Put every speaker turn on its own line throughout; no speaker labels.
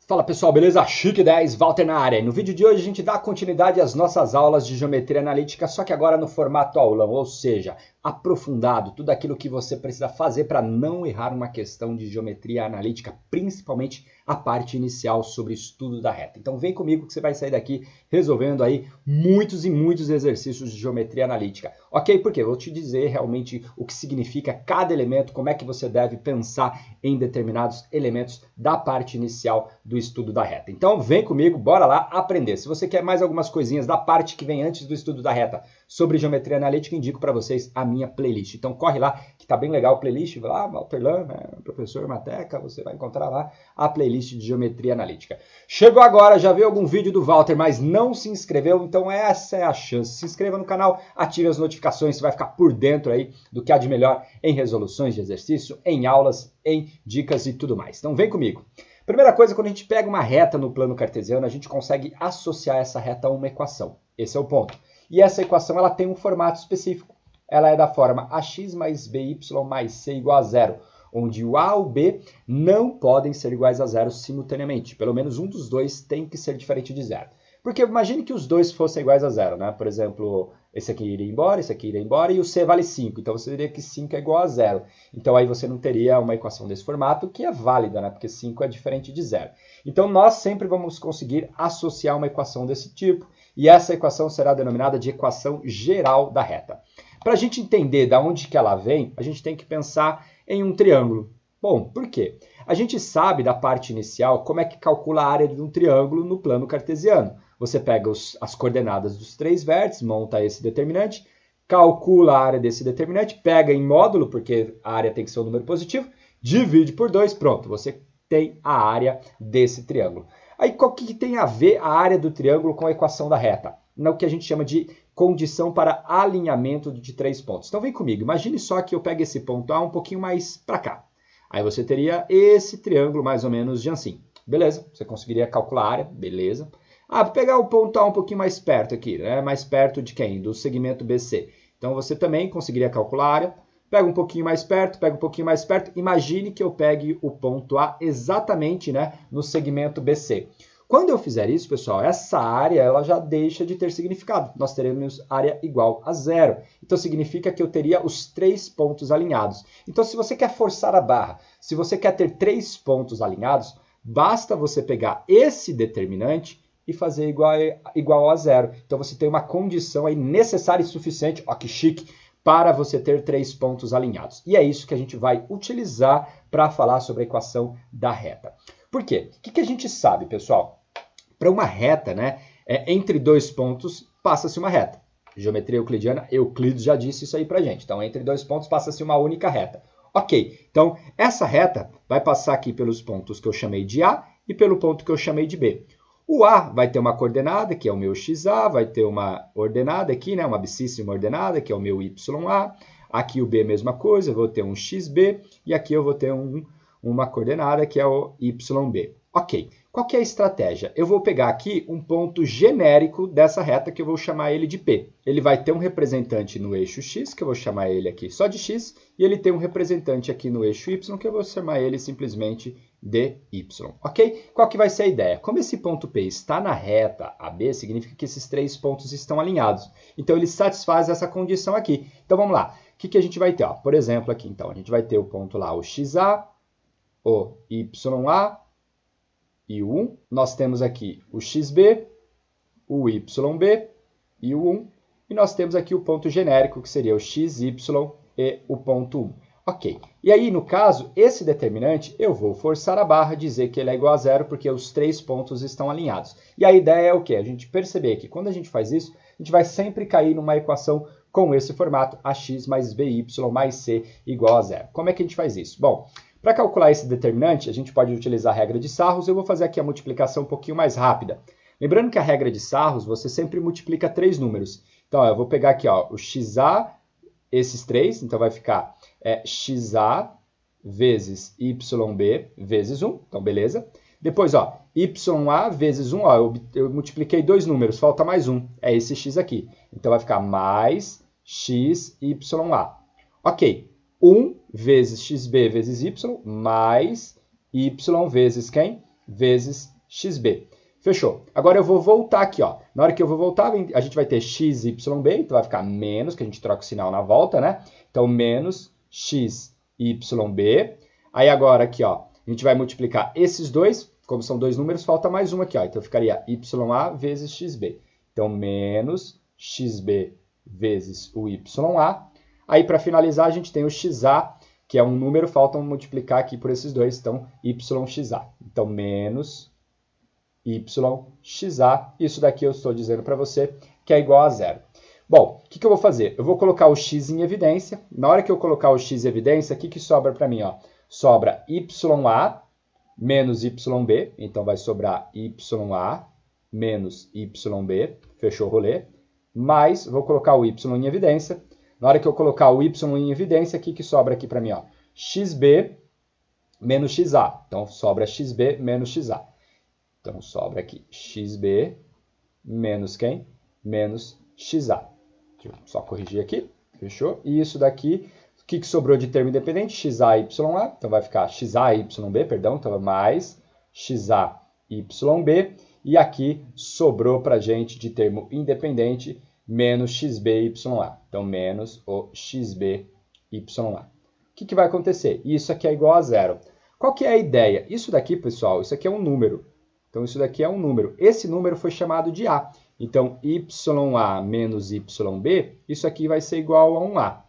Fala pessoal, beleza? Chique 10, Walter na área. E no vídeo de hoje a gente dá continuidade às nossas aulas de geometria analítica, só que agora no formato aulão, ou seja, aprofundado, tudo aquilo que você precisa fazer para não errar uma questão de geometria analítica, principalmente a parte inicial sobre estudo da reta. Então vem comigo que você vai sair daqui resolvendo aí muitos e muitos exercícios de geometria analítica. Ok? Porque eu vou te dizer realmente o que significa cada elemento, como é que você deve pensar em determinados elementos da parte inicial do estudo da reta. Então vem comigo, bora lá aprender. Se você quer mais algumas coisinhas da parte que vem antes do estudo da reta sobre geometria analítica, indico para vocês a minha playlist. Então corre lá, que tá bem legal a playlist, vai lá, Walter Lan, professor Mateca, você vai encontrar lá a playlist de geometria analítica. Chegou agora, já viu algum vídeo do Walter, mas não se inscreveu, então essa é a chance. Se inscreva no canal, ative as notificações, você vai ficar por dentro aí do que há de melhor em resoluções de exercício, em aulas, em dicas e tudo mais. Então vem comigo. Primeira coisa, quando a gente pega uma reta no plano cartesiano, a gente consegue associar essa reta a uma equação. Esse é o ponto. E essa equação ela tem um formato específico. Ela é da forma ax mais by mais c igual a zero, onde o a e o b não podem ser iguais a zero simultaneamente. Pelo menos um dos dois tem que ser diferente de zero. Porque imagine que os dois fossem iguais a zero, né? Por exemplo, esse aqui iria embora, esse aqui iria embora e o c vale 5. Então você diria que 5 é igual a zero. Então aí você não teria uma equação desse formato que é válida, né? Porque 5 é diferente de zero. Então nós sempre vamos conseguir associar uma equação desse tipo e essa equação será denominada de equação geral da reta. Para a gente entender de onde que ela vem, a gente tem que pensar em um triângulo. Bom, por quê? A gente sabe da parte inicial como é que calcula a área de um triângulo no plano cartesiano. Você pega as coordenadas dos três vértices, monta esse determinante, calcula a área desse determinante, pega em módulo, porque a área tem que ser um número positivo, divide por 2, pronto, você tem a área desse triângulo. Aí, qual que tem a ver a área do triângulo com a equação da reta? No que a gente chama de condição para alinhamento de 3 pontos. Então, vem comigo. Imagine só que eu pego esse ponto A um pouquinho mais para cá. Aí você teria esse triângulo mais ou menos de assim. Beleza, você conseguiria calcular a área, beleza. Vou pegar o ponto A um pouquinho mais perto aqui, né? Mais perto de quem? Do segmento BC. Então, você também conseguiria calcular a área. Pega um pouquinho mais perto, pega um pouquinho mais perto. Imagine que eu pegue o ponto A exatamente, né, no segmento BC. Quando eu fizer isso, pessoal, essa área ela já deixa de ter significado. Nós teremos área igual a zero. Então, significa que eu teria os 3 pontos alinhados. Então, se você quer forçar a barra, se você quer ter 3 pontos alinhados, basta você pegar esse determinante e fazer igual a zero. Então, você tem uma condição aí necessária e suficiente, ó que chique, para você ter 3 pontos alinhados. E é isso que a gente vai utilizar para falar sobre a equação da reta. Por quê? O que a gente sabe, pessoal? Para uma reta, né, entre 2 pontos, passa-se uma reta. Geometria euclidiana, Euclides já disse isso aí para a gente. Então, entre 2 pontos, passa-se uma única reta. Ok, então, essa reta vai passar aqui pelos pontos que eu chamei de A e pelo ponto que eu chamei de B. O A vai ter uma coordenada, que é o meu XA, vai ter uma ordenada aqui, né, uma abscíssima ordenada, que é o meu YA. Aqui o B, mesma coisa, eu vou ter um XB, e aqui eu vou ter uma coordenada, que é o YB. Ok, qual que é a estratégia? Eu vou pegar aqui um ponto genérico dessa reta, que eu vou chamar ele de P. Ele vai ter um representante no eixo X, que eu vou chamar ele aqui só de X, e ele tem um representante aqui no eixo Y, que eu vou chamar ele simplesmente de Y, ok? Qual que vai ser a ideia? Como esse ponto P está na reta AB, significa que esses 3 pontos estão alinhados. Então, ele satisfaz essa condição aqui. Então, vamos lá. O que a gente vai ter? Por exemplo, aqui, então, a gente vai ter o ponto lá, o XA, o YA e o 1. Nós temos aqui o XB, o YB e o 1. E nós temos aqui o ponto genérico, que seria o XY e o ponto 1. Ok. E aí, no caso, esse determinante, eu vou forçar a barra, dizer que ele é igual a zero, porque os 3 pontos estão alinhados. E a ideia é o quê? A gente perceber que quando a gente faz isso, a gente vai sempre cair numa equação com esse formato, ax mais by mais c igual a zero. Como é que a gente faz isso? Bom, para calcular esse determinante, a gente pode utilizar a regra de Sarros. Eu vou fazer aqui a multiplicação um pouquinho mais rápida. Lembrando que a regra de Sarros, você sempre multiplica 3 números. Então, ó, eu vou pegar aqui ó, o XA, esses 3, então vai ficar XA vezes YB vezes 1, então beleza. Depois, ó, YA vezes 1, ó, eu multipliquei 2 números, falta mais um, é esse X aqui. Então vai ficar mais XYA. Ok, 1 vezes XB vezes Y mais Y vezes quem? Vezes xb. Fechou. Agora eu vou voltar aqui, ó. Na hora que eu vou voltar, a gente vai ter xyb, então vai ficar menos, que a gente troca o sinal na volta, né? Então, menos xyb. Aí agora aqui, ó, a gente vai multiplicar esses dois, como são dois números, falta mais um aqui, ó. Então, ficaria ya vezes xb. Então, menos xb vezes o ya. Aí, para finalizar, a gente tem o xa, que é um número, falta multiplicar aqui por esses dois, então, yxa. Então, menos yxa, isso daqui eu estou dizendo para você que é igual a zero. Bom, o que eu vou fazer? Eu vou colocar o x em evidência. Na hora que eu colocar o x em evidência, o que sobra para mim? Ó? Sobra ya menos yb, então vai sobrar ya menos yb, fechou o rolê, mais, vou colocar o y em evidência. Na hora que eu colocar o y em evidência, o que sobra aqui para mim? Ó? Xb menos xa, então sobra xb menos xa. Então, sobra aqui xb menos quem? Menos xa. Deixa eu só corrigir aqui. Fechou? E isso daqui, o que sobrou de termo independente? Xa, ya. Então, vai ficar xa, yb, perdão. Então, mais xa, yb. E aqui sobrou para a gente de termo independente menos xb, ya. Então, menos o xb, ya. O que vai acontecer? Isso aqui é igual a zero. Qual que é a ideia? Isso daqui, pessoal, isso aqui é um número. Então, isso daqui é um número. Esse número foi chamado de A. Então, ya menos yb, isso aqui vai ser igual a um A.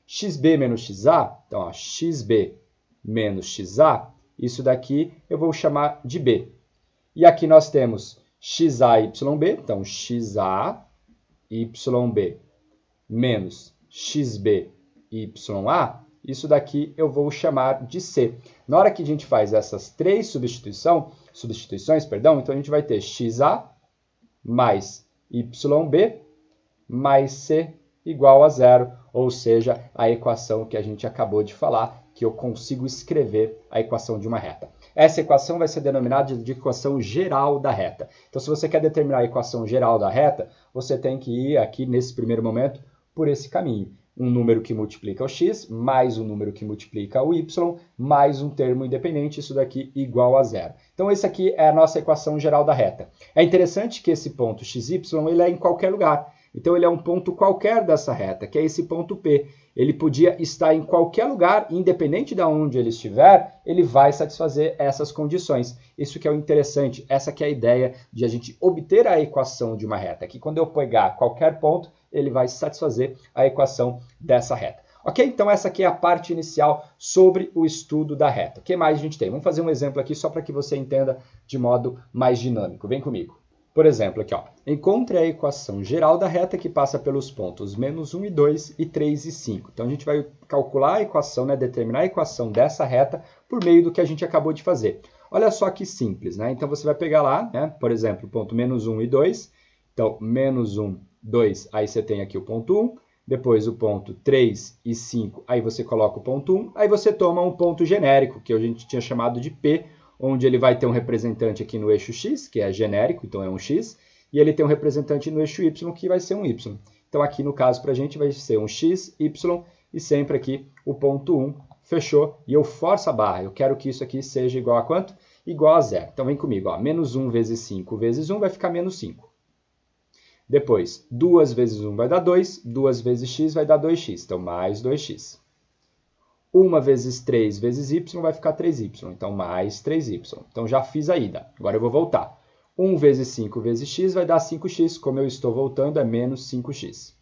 Xb menos xa, então, ó, xb menos xa, isso daqui eu vou chamar de B. E aqui nós temos xa, yb, então, xa, yb menos xb, ya, isso daqui eu vou chamar de C. Na hora que a gente faz essas três substituições, então a gente vai ter xa mais yb mais C igual a zero, ou seja, a equação que a gente acabou de falar, que eu consigo escrever a equação de uma reta. Essa equação vai ser denominada de equação geral da reta. Então, se você quer determinar a equação geral da reta, você tem que ir aqui, nesse primeiro momento, por esse caminho. Um número que multiplica o x, mais um número que multiplica o y, mais um termo independente, isso daqui igual a zero. Então, esse aqui é a nossa equação geral da reta. É interessante que esse ponto xy, ele é em qualquer lugar. Então, ele é um ponto qualquer dessa reta, que é esse ponto P. Ele podia estar em qualquer lugar, independente de onde ele estiver, ele vai satisfazer essas condições. Isso que é o interessante, essa que é a ideia de a gente obter a equação de uma reta, que quando eu pegar qualquer ponto, ele vai satisfazer a equação dessa reta. Ok? Então, essa aqui é a parte inicial sobre o estudo da reta. O que mais a gente tem? Vamos fazer um exemplo aqui só para que você entenda de modo mais dinâmico. Vem comigo. Por exemplo, aqui, ó, encontre a equação geral da reta que passa pelos pontos menos 1 e 2 e 3 e 5. Então, a gente vai calcular a equação, né, determinar a equação dessa reta por meio do que a gente acabou de fazer. Olha só que simples, né? Então, você vai pegar lá, né, por exemplo, o ponto menos 1 e 2. Então, menos 1, 2, aí você tem aqui o ponto 1. Depois o ponto 3 e 5, aí você coloca o ponto 1. Aí você toma um ponto genérico, que a gente tinha chamado de P, onde ele vai ter um representante aqui no eixo x, que é genérico, então é um x, e ele tem um representante no eixo y, que vai ser um y. Então aqui no caso para a gente vai ser um x, y, e sempre aqui o ponto 1, fechou, e eu forço a barra, eu quero que isso aqui seja igual a quanto? Igual a zero. Então vem comigo, ó, menos 1 vezes 5 vezes 1 vai ficar menos 5. Depois, 2 vezes 1 vai dar 2, 2 vezes x vai dar 2x, então mais 2x. 1 vezes 3 vezes y vai ficar 3y, então mais 3y. Então já fiz a ida, agora eu vou voltar. 1 vezes 5 vezes x vai dar 5x, como eu estou voltando é menos 5x.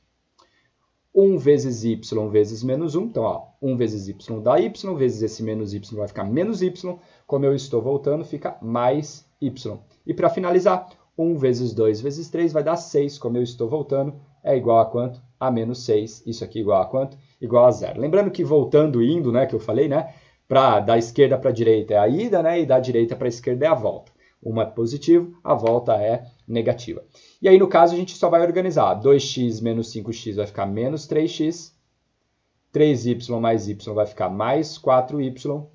1 vezes y vezes menos 1, então ó, 1 vezes y dá y, vezes esse menos y vai ficar menos y, como eu estou voltando fica mais y. E para finalizar, 1 vezes 2 vezes 3 vai dar 6, como eu estou voltando, é igual a quanto? A menos 6. Isso aqui igual a quanto? Igual a zero. Lembrando que voltando e indo, né, que eu falei, né, da esquerda para a direita é a ida, né, e da direita para a esquerda é a volta. Uma é positivo, a volta é negativa. E aí, no caso, a gente só vai organizar. 2x menos 5x vai ficar menos 3x. 3y mais y vai ficar mais 4y.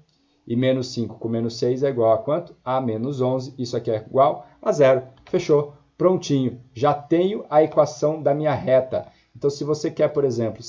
E menos 5 com menos 6 é igual a quanto? A menos 11. Isso aqui é igual a zero. Fechou. Prontinho. Já tenho a equação da minha reta. Então, se você quer, por exemplo,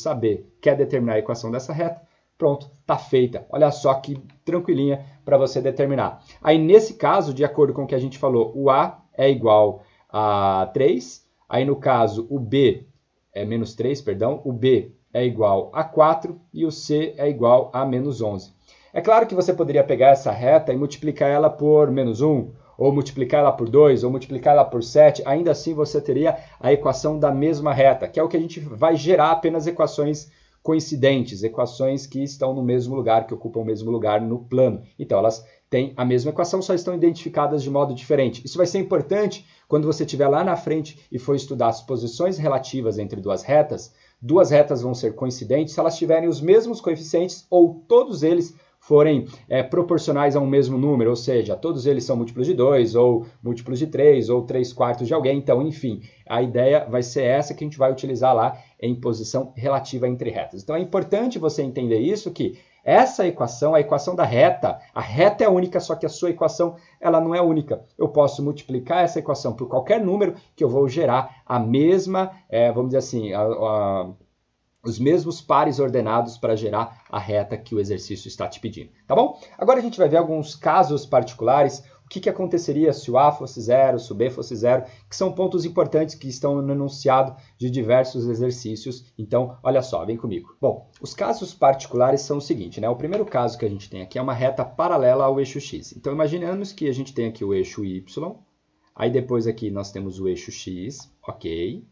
quer determinar a equação dessa reta, Pronto, está feita. Olha só que tranquilinha para você determinar. Aí, nesse caso, de acordo com o que a gente falou, o A é igual a 3. Aí, no caso, o B é menos 3, perdão. O B é igual a 4 e o C é igual a menos 11. É claro que você poderia pegar essa reta e multiplicar ela por menos 1, ou multiplicar ela por 2, ou multiplicar ela por 7. Ainda assim, você teria a equação da mesma reta, que é o que a gente vai gerar apenas equações coincidentes, equações que estão no mesmo lugar, que ocupam o mesmo lugar no plano. Então, elas têm a mesma equação, só estão identificadas de modo diferente. Isso vai ser importante quando você estiver lá na frente e for estudar as posições relativas entre duas retas. Duas retas vão ser coincidentes se elas tiverem os mesmos coeficientes ou todos eles forem proporcionais a um mesmo número, ou seja, todos eles são múltiplos de 2, ou múltiplos de 3, ou 3/4 de alguém. Então, enfim, a ideia vai ser essa que a gente vai utilizar lá em posição relativa entre retas. Então, é importante você entender isso, que essa equação, a equação da reta, a reta é única, só que a sua equação ela não é única. Eu posso multiplicar essa equação por qualquer número que eu vou gerar a mesma, vamos dizer assim, os mesmos pares ordenados para gerar a reta que o exercício está te pedindo, tá bom? Agora a gente vai ver alguns casos particulares, o que aconteceria se o A fosse 0, se o B fosse 0, que são pontos importantes que estão no enunciado de diversos exercícios. Então, olha só, vem comigo. Bom, os casos particulares são o seguinte, né? O primeiro caso que a gente tem aqui é uma reta paralela ao eixo X. Então, imaginamos que a gente tem aqui o eixo Y, aí depois aqui nós temos o eixo X, ok?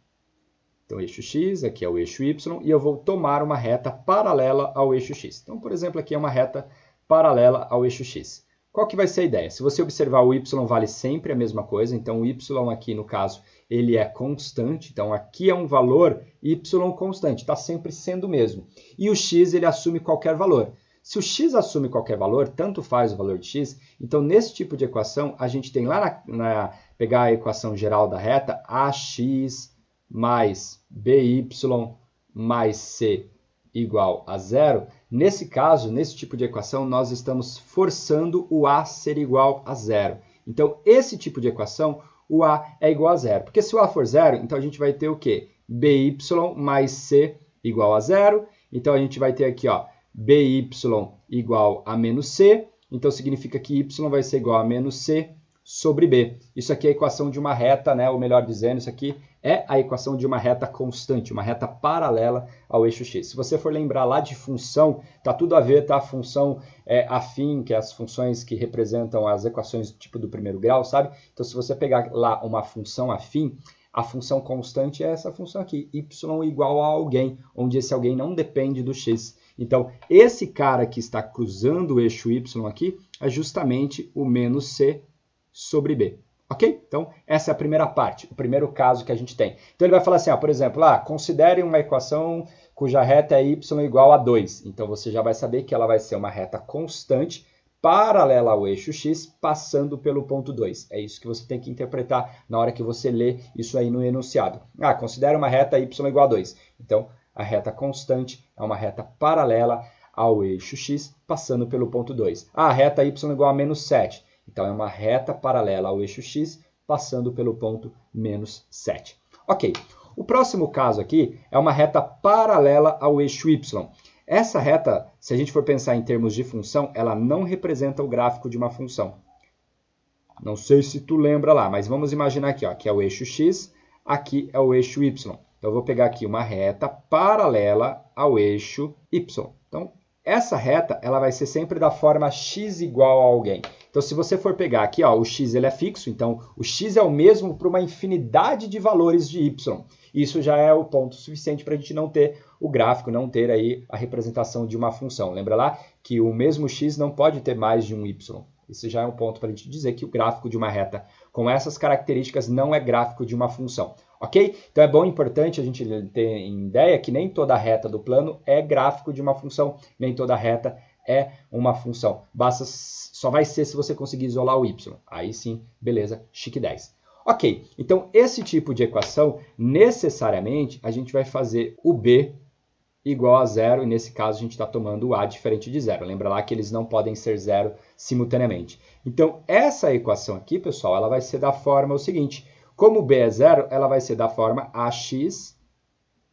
Então, o eixo X, aqui é o eixo Y, e eu vou tomar uma reta paralela ao eixo X. Então, por exemplo, aqui é uma reta paralela ao eixo X. Qual que vai ser a ideia? Se você observar, o Y vale sempre a mesma coisa, então o Y aqui, no caso, ele é constante, então aqui é um valor Y constante, está sempre sendo o mesmo. E o X, ele assume qualquer valor. Se o X assume qualquer valor, tanto faz o valor de X, então nesse tipo de equação, a gente tem lá pegar a equação geral da reta, AX mais BY mais C igual a 0, nesse caso, nesse tipo de equação, nós estamos forçando o A ser igual a 0. Então, esse tipo de equação, o A é igual a 0. Porque se o A for 0, então a gente vai ter o quê? BY mais C igual a 0. Então, a gente vai ter aqui, ó, BY igual a menos C. Então, significa que Y vai ser igual a menos C sobre B. Isso aqui é a equação de uma reta, né? Ou melhor dizendo, isso aqui é a equação de uma reta constante, uma reta paralela ao eixo X. Se você for lembrar lá de função, tá tudo a ver, tá? A função afim, que é as funções que representam as equações tipo do primeiro grau, sabe? Então, se você pegar lá uma função afim, a função constante é essa função aqui, y igual a alguém, onde esse alguém não depende do x. Então, esse cara que está cruzando o eixo y aqui é justamente o menos c sobre b. Ok? Então, essa é a primeira parte, o primeiro caso que a gente tem. Então, ele vai falar assim, por exemplo, considere uma equação cuja reta é y igual a 2. Então, você já vai saber que ela vai ser uma reta constante paralela ao eixo x, passando pelo ponto 2. É isso que você tem que interpretar na hora que você lê isso aí no enunciado. Considere uma reta y igual a 2. Então, a reta constante é uma reta paralela ao eixo x, passando pelo ponto 2. A reta y igual a menos 7. Então, é uma reta paralela ao eixo x, passando pelo ponto menos 7. Ok. O próximo caso aqui é uma reta paralela ao eixo y. Essa reta, se a gente for pensar em termos de função, ela não representa o gráfico de uma função. Não sei se tu lembra lá, mas vamos imaginar aqui, aqui é o eixo x, aqui é o eixo y. Então, eu vou pegar aqui uma reta paralela ao eixo y. Então, essa reta ela vai ser sempre da forma x igual a alguém. Então, se você for pegar aqui, o x ele é fixo, então o x é o mesmo para uma infinidade de valores de y. Isso já é o ponto suficiente para a gente não ter o gráfico, não ter aí a representação de uma função. Lembra lá que o mesmo x não pode ter mais de um y. Isso já é um ponto para a gente dizer que o gráfico de uma reta com essas características não é gráfico de uma função. Ok? Então é bom e importante a gente ter em ideia que nem toda reta do plano é gráfico de uma função, nem toda reta é uma função. Só vai ser se você conseguir isolar o y. Aí sim, beleza, chique 10. Ok, então esse tipo de equação, necessariamente, a gente vai fazer o b igual a 0, e nesse caso a gente está tomando o a diferente de 0. Lembra lá que eles não podem ser 0 simultaneamente. Então, essa equação aqui, pessoal, ela vai ser da forma o seguinte. Como b é 0, ela vai ser da forma ax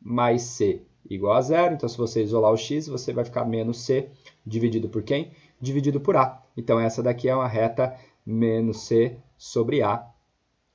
mais c igual a zero. Então, se você isolar o x, você vai ficar menos c dividido por quem? Dividido por a. Então, essa daqui é uma reta menos c sobre a,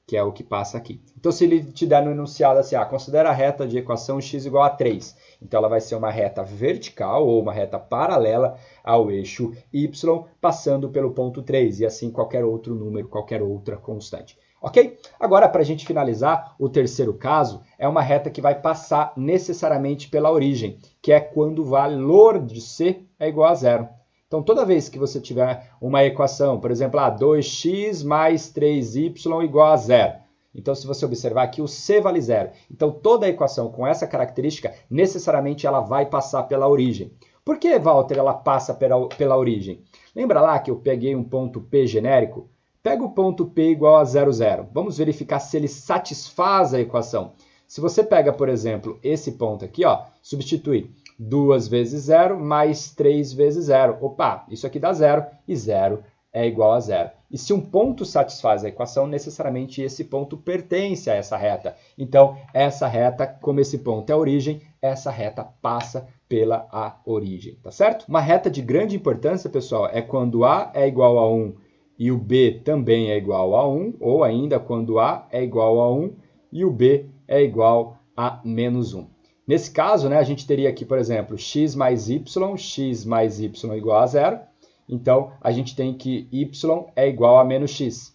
que é o que passa aqui. Então, se ele te der no enunciado assim, considera a reta de equação x igual a 3. Então, ela vai ser uma reta vertical ou uma reta paralela ao eixo y, passando pelo ponto 3, e assim qualquer outro número, qualquer outra constante. Ok? Agora, para a gente finalizar, o terceiro caso é uma reta que vai passar necessariamente pela origem, que é quando o valor de c é igual a zero. Então, toda vez que você tiver uma equação, por exemplo, 2x mais 3y igual a zero. Então, se você observar aqui, o c vale zero. Então, toda equação com essa característica, necessariamente ela vai passar pela origem. Por que, Walter, ela passa pela origem? Lembra lá que eu peguei um ponto P genérico? Pega o ponto P igual a 0, 0. Vamos verificar se ele satisfaz a equação. Se você pega, por exemplo, esse ponto aqui, substitui 2 vezes 0 mais 3 vezes 0. Opa, isso aqui dá 0 e 0 é igual a 0. E se um ponto satisfaz a equação, necessariamente esse ponto pertence a essa reta. Então, essa reta, como esse ponto é a origem, essa reta passa pela a origem, tá certo? Uma reta de grande importância, pessoal, é quando A é igual a 1 e o B também é igual a 1, ou ainda quando A é igual a 1 e o B é igual a menos 1. Nesse caso, a gente teria aqui, por exemplo, x mais y igual a 0. Então, a gente tem que y é igual a menos x.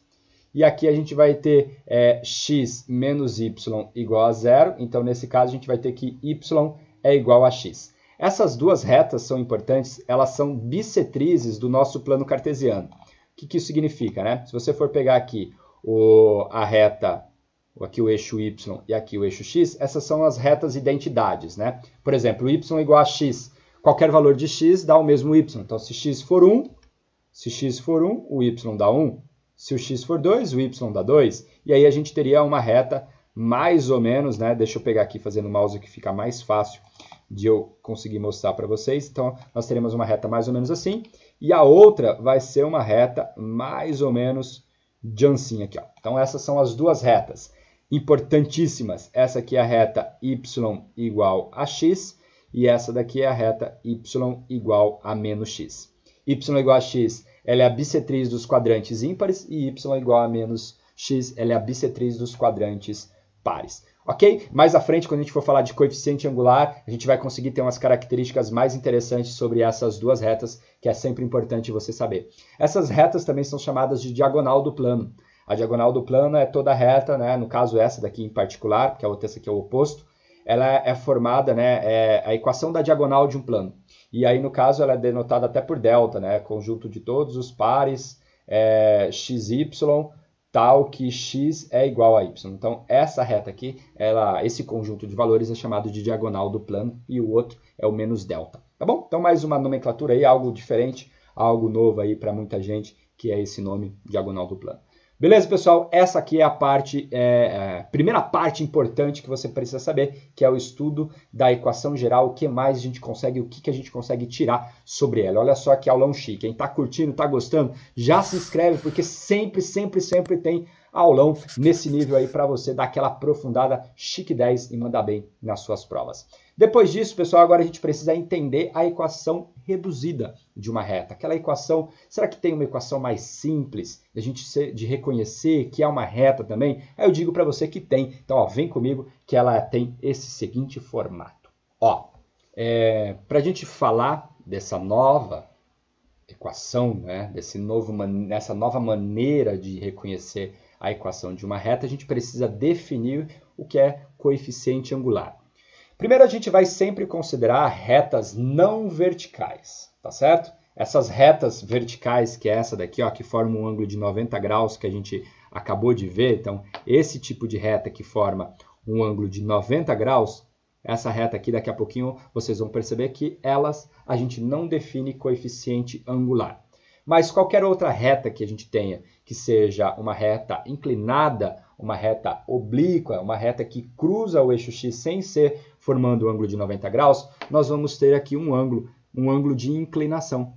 E aqui a gente vai ter x menos y igual a 0. Então, nesse caso, a gente vai ter que y é igual a x. Essas duas retas são importantes, elas são bissetrizes do nosso plano cartesiano. O que isso significa, né? Se você for pegar aqui a reta, aqui o eixo y e aqui o eixo x, essas são as retas identidades, né? Por exemplo, y igual a x. Qualquer valor de x dá o mesmo y. Então, se x for 1, o y dá 1. Se o x for 2, o y dá 2. E aí a gente teria uma reta mais ou menos, né? Deixa eu pegar aqui fazendo o mouse que fica mais fácil de eu conseguir mostrar para vocês. Então, nós teremos uma reta mais ou menos assim. E a outra vai ser uma reta mais ou menos de ancinha aqui. Então, essas são as duas retas importantíssimas. Essa aqui é a reta y igual a x e essa daqui é a reta y igual a menos x. Y igual a x, ela é a bissetriz dos quadrantes ímpares e y igual a menos x, ela é a bissetriz dos quadrantes pares. Ok? Mais à frente, quando a gente for falar de coeficiente angular, a gente vai conseguir ter umas características mais interessantes sobre essas duas retas, que é sempre importante você saber. Essas retas também são chamadas de diagonal do plano. A diagonal do plano é toda reta, né? No caso essa daqui em particular, porque a outra essa aqui é o oposto, ela é formada, né? É a equação da diagonal de um plano. E aí, no caso, ela é denotada até por delta, né? Conjunto de todos os pares xy, tal que x é igual a y. Então, essa reta aqui, esse conjunto de valores é chamado de diagonal do plano e o outro é o menos delta. Tá bom? Então, mais uma nomenclatura aí, algo diferente, algo novo aí para muita gente, que é esse nome diagonal do plano. Beleza, pessoal? Essa aqui é a primeira parte importante que você precisa saber, que é o estudo da equação geral, o que mais a gente consegue, o que a gente consegue tirar sobre ela. Olha só que aulão chique. Quem está curtindo, está gostando, já se inscreve, porque sempre tem aulão nesse nível aí para você dar aquela aprofundada chique 10 e mandar bem nas suas provas. Depois disso, pessoal, agora a gente precisa entender a equação reduzida de uma reta. Aquela equação, será que tem uma equação mais simples de reconhecer que é uma reta também? Aí eu digo para você que tem. Então, vem comigo que ela tem esse seguinte formato. Para a gente falar dessa nova equação, né, dessa nova maneira de reconhecer a equação de uma reta, a gente precisa definir o que é coeficiente angular. Primeiro, a gente vai sempre considerar retas não verticais, tá certo? Essas retas verticais, que é essa daqui, que forma um ângulo de 90 graus que a gente acabou de ver. Então, esse tipo de reta que forma um ângulo de 90 graus, essa reta aqui, daqui a pouquinho, vocês vão perceber que a gente não define coeficiente angular. Mas qualquer outra reta que a gente tenha, que seja uma reta inclinada, uma reta oblíqua, uma reta que cruza o eixo x sem ser formando um ângulo de 90 graus, nós vamos ter aqui um ângulo de inclinação.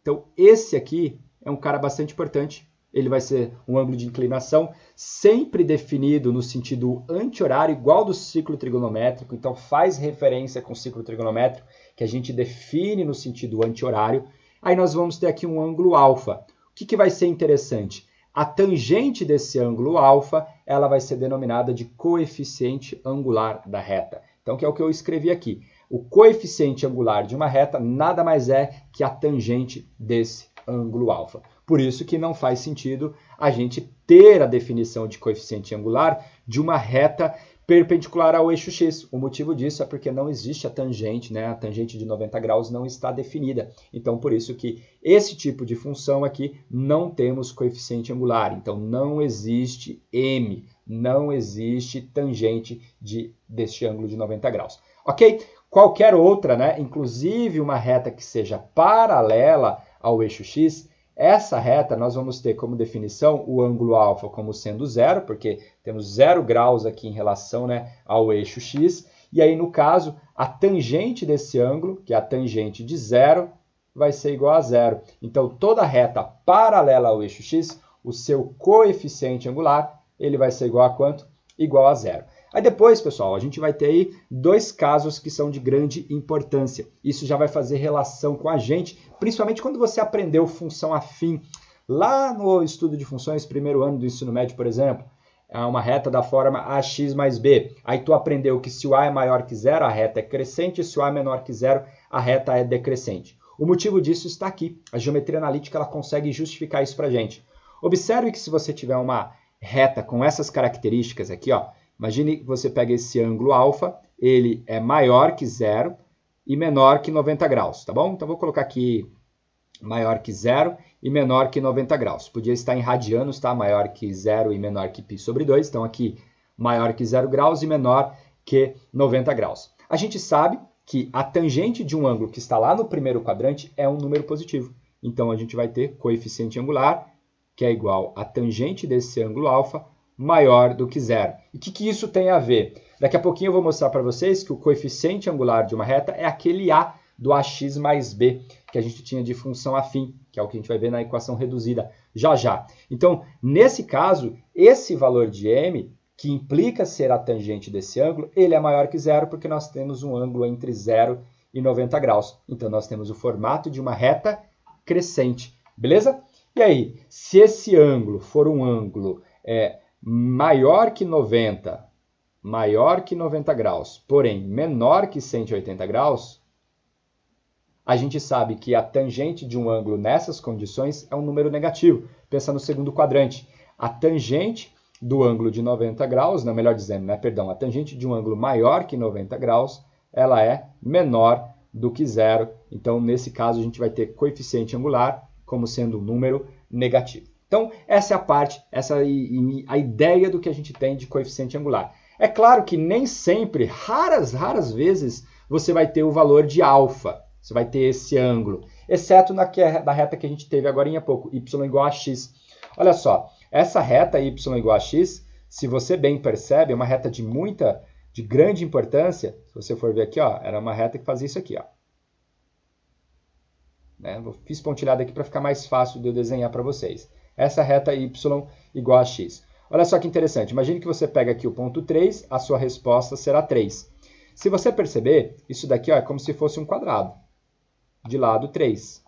Então, esse aqui é um cara bastante importante. ele vai ser um ângulo de inclinação sempre definido no sentido anti-horário, igual do ciclo trigonométrico. Então, faz referência com o ciclo trigonométrico, que a gente define no sentido anti-horário. Aí nós vamos ter aqui um ângulo alfa. O que vai ser interessante? A tangente desse ângulo alfa, ela vai ser denominada de coeficiente angular da reta. Então, que é o que eu escrevi aqui. O coeficiente angular de uma reta nada mais é que a tangente desse ângulo alfa. Por isso que não faz sentido a gente ter a definição de coeficiente angular de uma reta perpendicular ao eixo x. O motivo disso é porque não existe a tangente, né? A tangente de 90 graus não está definida. Então, por isso que esse tipo de função aqui não temos coeficiente angular. Então, não existe m, não existe tangente deste ângulo de 90 graus. Ok? Qualquer outra, né? Inclusive uma reta que seja paralela ao eixo x, essa reta nós vamos ter como definição o ângulo alfa como sendo zero, porque temos 0 graus aqui em relação, né, ao eixo x. E aí, no caso, a tangente desse ângulo, que é a tangente de zero, vai ser igual a zero. Então, toda reta paralela ao eixo x, o seu coeficiente angular, ele vai ser igual a quanto? Igual a zero. Aí depois, pessoal, a gente vai ter aí dois casos que são de grande importância. Isso já vai fazer relação com a gente, principalmente quando você aprendeu função afim. Lá no estudo de funções, primeiro ano do ensino médio, por exemplo, é uma reta da forma ax mais b. Aí tu aprendeu que se o a é maior que zero, a reta é crescente, e se o a é menor que zero, a reta é decrescente. O motivo disso está aqui. A geometria analítica ela consegue justificar isso para a gente. Observe que se você tiver uma reta com essas características aqui, ó, imagine que você pega esse ângulo alfa, ele é maior que zero e menor que 90 graus, tá bom? Então, vou colocar aqui maior que zero e menor que 90 graus. Podia estar em radianos, tá? Maior que zero e menor que π sobre 2. Então, aqui, maior que 0 graus e menor que 90 graus. A gente sabe que a tangente de um ângulo que está lá no primeiro quadrante é um número positivo. Então, a gente vai ter coeficiente angular, que é igual a tangente desse ângulo alfa, maior do que zero. E o que isso tem a ver? Daqui a pouquinho eu vou mostrar para vocês que o coeficiente angular de uma reta é aquele a do ax mais b, que a gente tinha de função afim, que é o que a gente vai ver na equação reduzida já já. Então, nesse caso, esse valor de m, que implica ser a tangente desse ângulo, ele é maior que zero, porque nós temos um ângulo entre 0 e 90 graus. Então, nós temos o formato de uma reta crescente, beleza? E aí, se esse ângulo for um ângulo maior que 90 graus, porém menor que 180 graus, a gente sabe que a tangente de um ângulo nessas condições é um número negativo. Pensa no segundo quadrante. A tangente do ângulo de 90 graus, não, melhor dizendo, né, perdão, a tangente de um ângulo maior que 90 graus, ela é menor do que zero. Então, nesse caso, a gente vai ter coeficiente angular como sendo um número negativo. Então, essa é a parte, a ideia do que a gente tem de coeficiente angular. É claro que nem sempre, raras vezes, você vai ter o valor de alfa. Você vai ter esse ângulo, exceto na reta que a gente teve agora há pouco, y igual a x. Olha só, essa reta y igual a x, se você bem percebe, é uma reta de grande importância. Se você for ver aqui, ó, era uma reta que fazia isso aqui, ó. Né? Fiz pontilhada aqui para ficar mais fácil de eu desenhar para vocês. Essa reta y igual a x. Olha só que interessante. Imagine que você pega aqui o ponto 3, a sua resposta será 3. Se você perceber, isso daqui ó, é como se fosse um quadrado. De lado 3.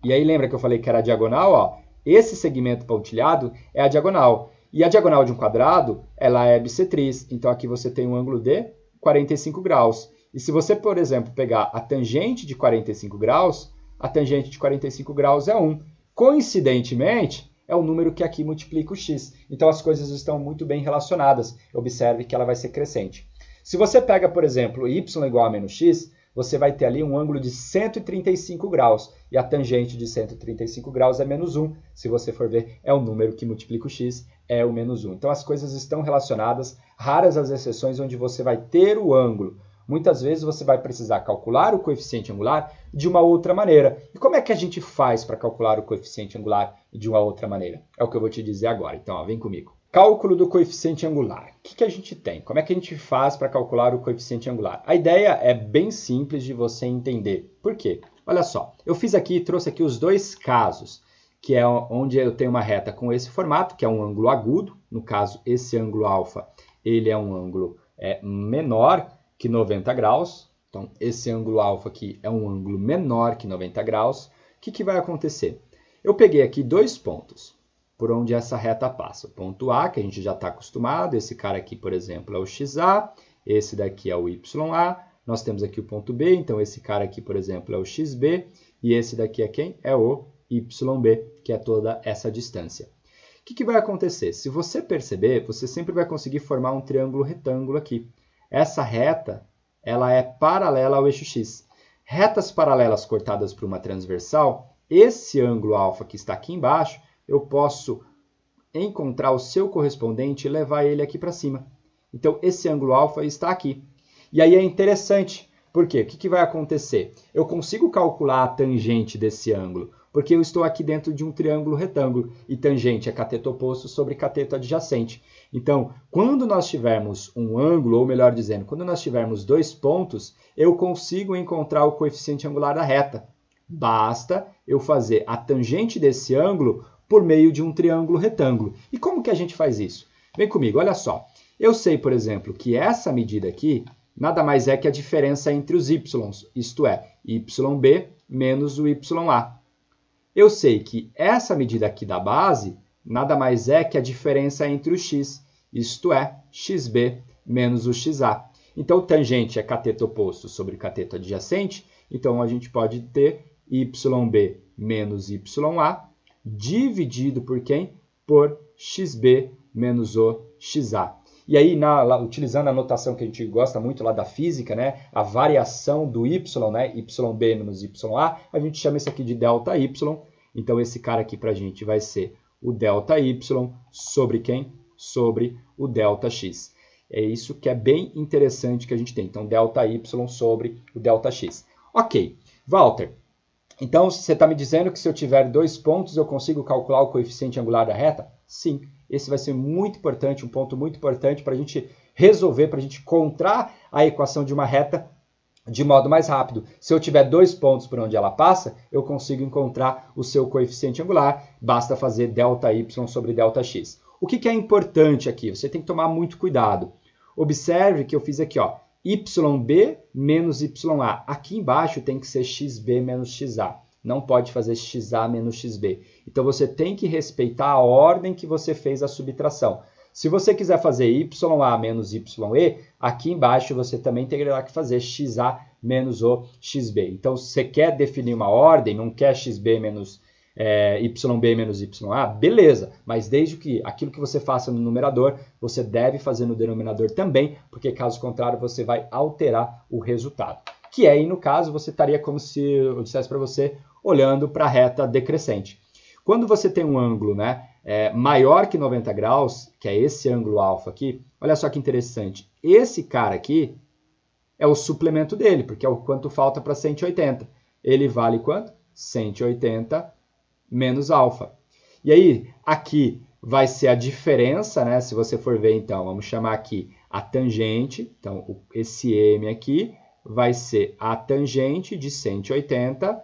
E aí lembra que eu falei que era a diagonal? Ó, esse segmento pontilhado é a diagonal. E a diagonal de um quadrado, ela é bissetriz. Então aqui você tem um ângulo de 45 graus. E se você, por exemplo, pegar a tangente de 45 graus, a tangente de 45 graus é 1. Coincidentemente, é o número que aqui multiplica o x. Então, as coisas estão muito bem relacionadas. Observe que ela vai ser crescente. Se você pega, por exemplo, y igual a menos x, você vai ter ali um ângulo de 135 graus. E a tangente de 135 graus é menos 1. Se você for ver, é o número que multiplica o x, é o menos 1. Então, as coisas estão relacionadas. Raras as exceções onde você vai ter o ângulo. Muitas vezes você vai precisar calcular o coeficiente angular de uma outra maneira. E como é que a gente faz para calcular o coeficiente angular de uma outra maneira? É o que eu vou te dizer agora. Então, ó, vem comigo. Cálculo do coeficiente angular. O que a gente tem? Como é que a gente faz para calcular o coeficiente angular? A ideia é bem simples de você entender. Por quê? Olha só, eu fiz aqui, trouxe aqui os dois casos. que é onde eu tenho uma reta com esse formato, que é um ângulo agudo. No caso, esse ângulo alfa, ele é um ângulo menor que 90 graus. Então, esse ângulo alfa aqui é um ângulo menor que 90 graus. O que vai acontecer? Eu peguei aqui dois pontos por onde essa reta passa. O ponto A, que a gente já está acostumado, esse cara aqui, por exemplo, é o XA, esse daqui é o YA. Nós temos aqui o ponto B, então esse cara aqui, por exemplo, é o XB, e esse daqui é quem? É o YB, que é toda essa distância. O que vai acontecer? Se você perceber, você sempre vai conseguir formar um triângulo retângulo aqui. Essa reta, ela é paralela ao eixo X. Retas paralelas cortadas por uma transversal, esse ângulo alfa que está aqui embaixo, eu posso encontrar o seu correspondente e levar ele aqui para cima. Então, esse ângulo alfa está aqui. E aí é interessante, por quê? O que vai acontecer? Eu consigo calcular a tangente desse ângulo, porque eu estou aqui dentro de um triângulo retângulo, e tangente é cateto oposto sobre cateto adjacente. Então, quando nós tivermos um ângulo, ou melhor dizendo, quando nós tivermos dois pontos, eu consigo encontrar o coeficiente angular da reta. Basta eu fazer a tangente desse ângulo por meio de um triângulo retângulo. E como que a gente faz isso? Vem comigo, olha só. Eu sei, por exemplo, que essa medida aqui nada mais é que a diferença entre os y's, isto é, yb menos o ya. Eu sei que essa medida aqui da base nada mais é que a diferença entre o x, isto é, xb menos o xa. Então, tangente é cateto oposto sobre cateto adjacente, então a gente pode ter yb menos ya dividido por quem? Por xb menos o xa. E aí, utilizando a notação que a gente gosta muito lá da física, né, a variação do y, né, yb menos ya, a gente chama isso aqui de delta y. Então, esse cara aqui para a gente vai ser o delta y sobre quem? Sobre o delta x. É isso que é bem interessante que a gente tem. Então, delta y sobre o delta x. Ok, Walter. Então, você está me dizendo que se eu tiver dois pontos, eu consigo calcular o coeficiente angular da reta? Sim, esse vai ser muito importante, um ponto muito importante para a gente resolver, para a gente encontrar a equação de uma reta de modo mais rápido. Se eu tiver dois pontos por onde ela passa, eu consigo encontrar o seu coeficiente angular, basta fazer delta y sobre delta x. O que é importante aqui? Você tem que tomar muito cuidado. Observe que eu fiz aqui, ó, YB menos YA. Aqui embaixo tem que ser XB menos XA. Não pode fazer XA menos XB. Então, você tem que respeitar a ordem que você fez a subtração. Se você quiser fazer YA menos YE, aqui embaixo você também terá que fazer XA menos o XB. Então, se você quer definir uma ordem, não quer XB menos YB menos YA, beleza, mas desde que aquilo que você faça no numerador, você deve fazer no denominador também, porque caso contrário você vai alterar o resultado. Que aí, no caso, você estaria como se eu dissesse para você, olhando para a reta decrescente. Quando você tem um ângulo, né, maior que 90 graus, que é esse ângulo alfa aqui, olha só que interessante, esse cara aqui é o suplemento dele, porque é o quanto falta para 180. Ele vale quanto? 180 menos alfa. E aí, aqui vai ser a diferença, né? Se você for ver, então, vamos chamar aqui a tangente. Então, esse m aqui vai ser a tangente de 180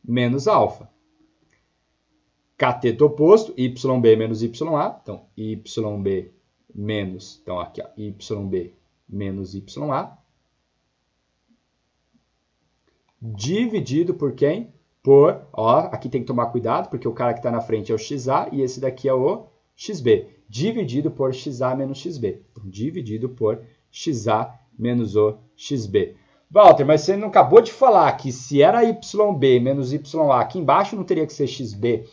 menos alfa. Cateto oposto, YB menos YA. Então, YB menos, então aqui, ó, YB menos YA. Dividido por quem? Por, ó, aqui tem que tomar cuidado, porque o cara que está na frente é o XA e esse daqui é o XB. Dividido por XA menos XB. Então, dividido por XA menos o XB. Walter, mas você não acabou de falar que se era YB menos YA, aqui embaixo não teria que ser XB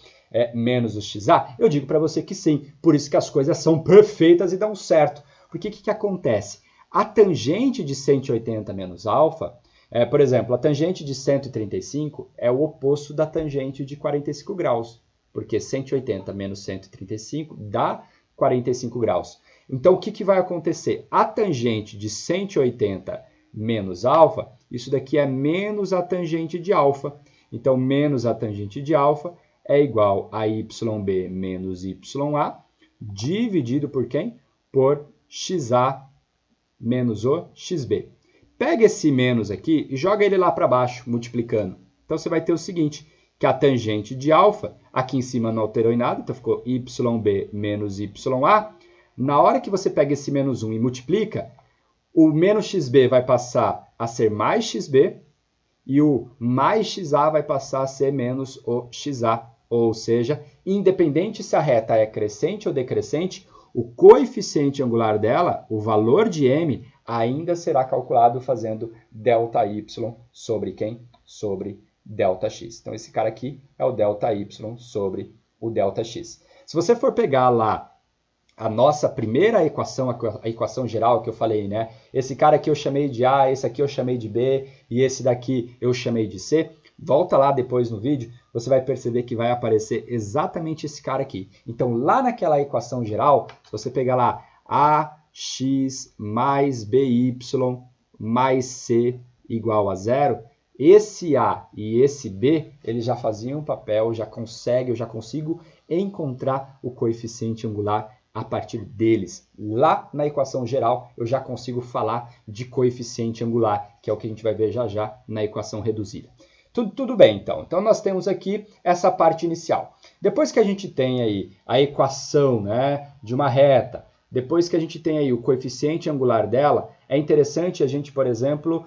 menos o XA? Eu digo para você que sim. Por isso que as coisas são perfeitas e dão certo. Porque o que acontece? A tangente de 180 menos alfa, por exemplo, a tangente de 135 é o oposto da tangente de 45 graus, porque 180 menos 135 dá 45 graus. Então, o que vai acontecer? A tangente de 180 menos alfa, isso daqui é menos a tangente de alfa. Então, menos a tangente de alfa é igual a YB menos YA, dividido por quem? Por XA menos o XB. Pega esse menos aqui e joga ele lá para baixo, multiplicando. Então, você vai ter o seguinte, que a tangente de alfa, aqui em cima não alterou em nada, então ficou YB menos YA. Na hora que você pega esse menos 1 e multiplica, o menos XB vai passar a ser mais XB e o mais XA vai passar a ser menos o XA. Ou seja, independente se a reta é crescente ou decrescente, o coeficiente angular dela, o valor de m, ainda será calculado fazendo ΔY sobre quem? Sobre ΔX. Então, esse cara aqui é o ΔY sobre o ΔX. Se você for pegar lá a nossa primeira equação, a equação geral que eu falei, né? Esse cara aqui eu chamei de A, esse aqui eu chamei de B e esse daqui eu chamei de C. Volta lá depois no vídeo, você vai perceber que vai aparecer exatamente esse cara aqui. Então, lá naquela equação geral, se você pegar lá AX mais BY mais C igual a 0, esse A e esse B, eles já faziam um papel, eu já consigo encontrar o coeficiente angular a partir deles. Lá na equação geral, eu já consigo falar de coeficiente angular, que é o que a gente vai ver já já na equação reduzida. Tudo bem, então. Então, nós temos aqui essa parte inicial. Depois que a gente tem aí a equação, né, de uma reta, depois que a gente tem aí o coeficiente angular dela, é interessante a gente, por exemplo,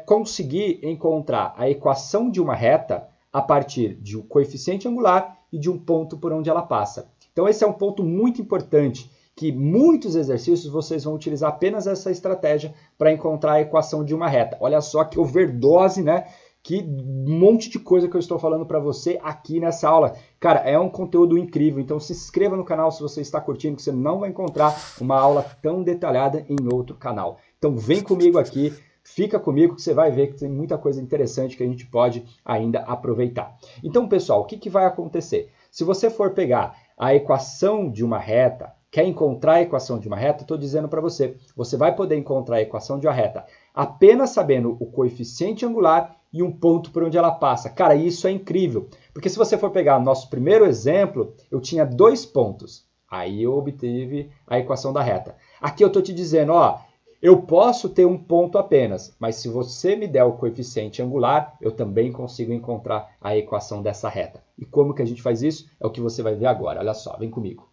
conseguir encontrar a equação de uma reta a partir de um coeficiente angular e de um ponto por onde ela passa. Então, esse é um ponto muito importante, que muitos exercícios vocês vão utilizar apenas essa estratégia para encontrar a equação de uma reta. Olha só que overdose, né? Que monte de coisa que eu estou falando para você aqui nessa aula. Cara, é um conteúdo incrível, então se inscreva no canal se você está curtindo, que você não vai encontrar uma aula tão detalhada em outro canal. Então vem comigo aqui, fica comigo que você vai ver que tem muita coisa interessante que a gente pode ainda aproveitar. Então, pessoal, o que vai acontecer? Se você for pegar a equação de uma reta, quer encontrar a equação de uma reta, estou dizendo para você, você vai poder encontrar a equação de uma reta apenas sabendo o coeficiente angular e um ponto por onde ela passa. Cara, isso é incrível, porque se você for pegar o nosso primeiro exemplo, eu tinha 2 pontos, aí eu obtive a equação da reta. Aqui eu estou te dizendo, ó, eu posso ter um ponto apenas, mas se você me der o coeficiente angular, eu também consigo encontrar a equação dessa reta. E como que a gente faz isso? É o que você vai ver agora, olha só, vem comigo.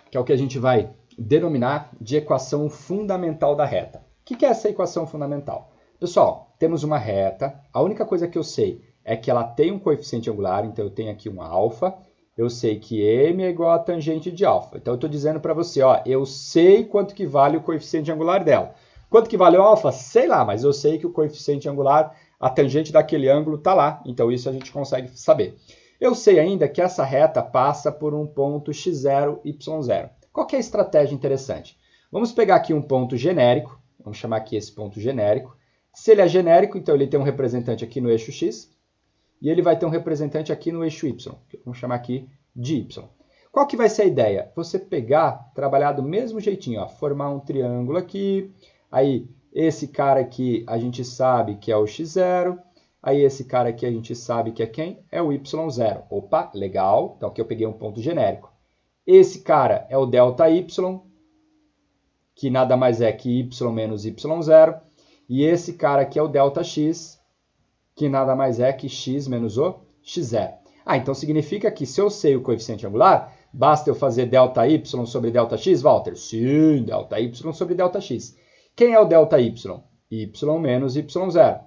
Que é o que a gente vai denominar de equação fundamental da reta. O que é essa equação fundamental? Pessoal, temos uma reta, a única coisa que eu sei é que ela tem um coeficiente angular, então eu tenho aqui um alfa, eu sei que m é igual a tangente de alfa. Então eu estou dizendo para você, ó, eu sei quanto que vale o coeficiente angular dela. Quanto que vale o alfa? Sei lá, mas eu sei que o coeficiente angular, a tangente daquele ângulo está lá, então isso a gente consegue saber. Eu sei ainda que essa reta passa por um ponto x0, y0. Qual que é a estratégia interessante? Vamos pegar aqui um ponto genérico, vamos chamar aqui esse ponto genérico. Se ele é genérico, então ele tem um representante aqui no eixo x e ele vai ter um representante aqui no eixo y, que vamos chamar aqui de y. Qual que vai ser a ideia? Você pegar, trabalhar do mesmo jeitinho, ó, formar um triângulo aqui, aí esse cara aqui a gente sabe que é o x0, aí esse cara aqui a gente sabe que é quem? É o y0. Opa, legal, então aqui eu peguei um ponto genérico. Esse cara é o ΔY, que nada mais é que y menos y0. E esse cara aqui é o ΔX, que nada mais é que x menos o x0. Ah, então significa que se eu sei o coeficiente angular, basta eu fazer ΔY sobre ΔX, Walter? Sim, ΔY sobre ΔX. Quem é o ΔY? Y menos y0.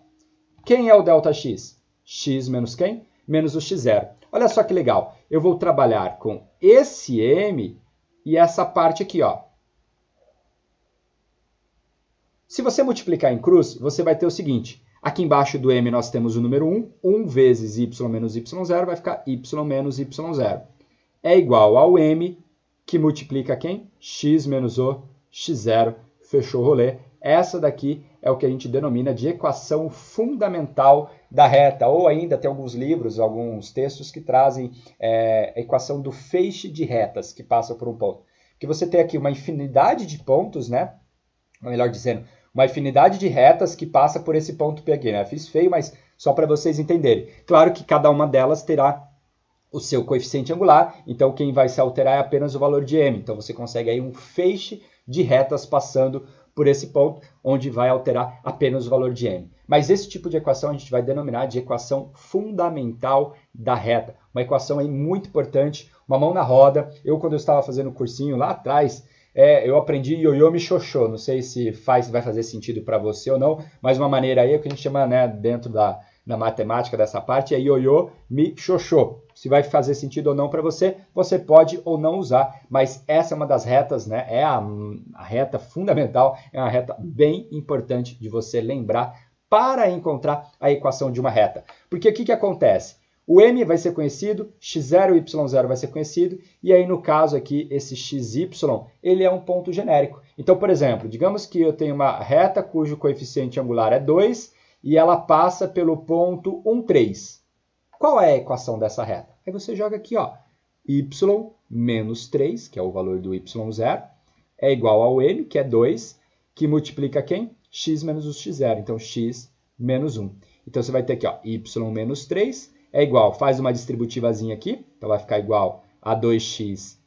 Quem é o ΔX? X menos quem? Menos o x0. Olha só que legal. Eu vou trabalhar com esse m e essa parte aqui, ó. Se você multiplicar em cruz, você vai ter o seguinte. Aqui embaixo do m nós temos o número 1. 1 vezes y menos y0 vai ficar y menos y0. É igual ao m, que multiplica quem? X menos o x0. Fechou o rolê. Essa daqui é o que a gente denomina de equação fundamental da reta. Ou ainda tem alguns livros, alguns textos que trazem a equação do feixe de retas que passa por um ponto. Que você tem aqui uma infinidade de pontos, né? Ou melhor dizendo, uma infinidade de retas que passa por esse ponto P aqui, né? Fiz feio, mas só para vocês entenderem. Claro que cada uma delas terá o seu coeficiente angular, então quem vai se alterar é apenas o valor de m. Então você consegue aí um feixe de retas passando por esse ponto, onde vai alterar apenas o valor de m. Mas esse tipo de equação a gente vai denominar de equação fundamental da reta. Uma equação aí muito importante, uma mão na roda. Quando eu estava fazendo o cursinho lá atrás, eu aprendi ioiô mi xoxô. Não sei se vai fazer sentido para você ou não, mas uma maneira aí é o que a gente chama, né, dentro da matemática dessa parte, é ioiô mi xoxô. Se vai fazer sentido ou não para você, você pode ou não usar, mas essa é uma das retas, né? É a reta fundamental, é uma reta bem importante de você lembrar para encontrar a equação de uma reta. Porque o que acontece? O m vai ser conhecido, x0 e y0 vai ser conhecido, e aí no caso aqui, esse xy, ele é um ponto genérico. Então, por exemplo, digamos que eu tenho uma reta cujo coeficiente angular é 2, e ela passa pelo ponto 1, 3. Qual é a equação dessa reta? Aí você joga aqui, ó, y menos 3, que é o valor do y0, é igual ao m, que é 2, que multiplica quem? X menos o x0, então x menos 1. Então você vai ter aqui, ó, y menos 3 é igual, faz uma distributivazinha aqui, então vai ficar igual a 2x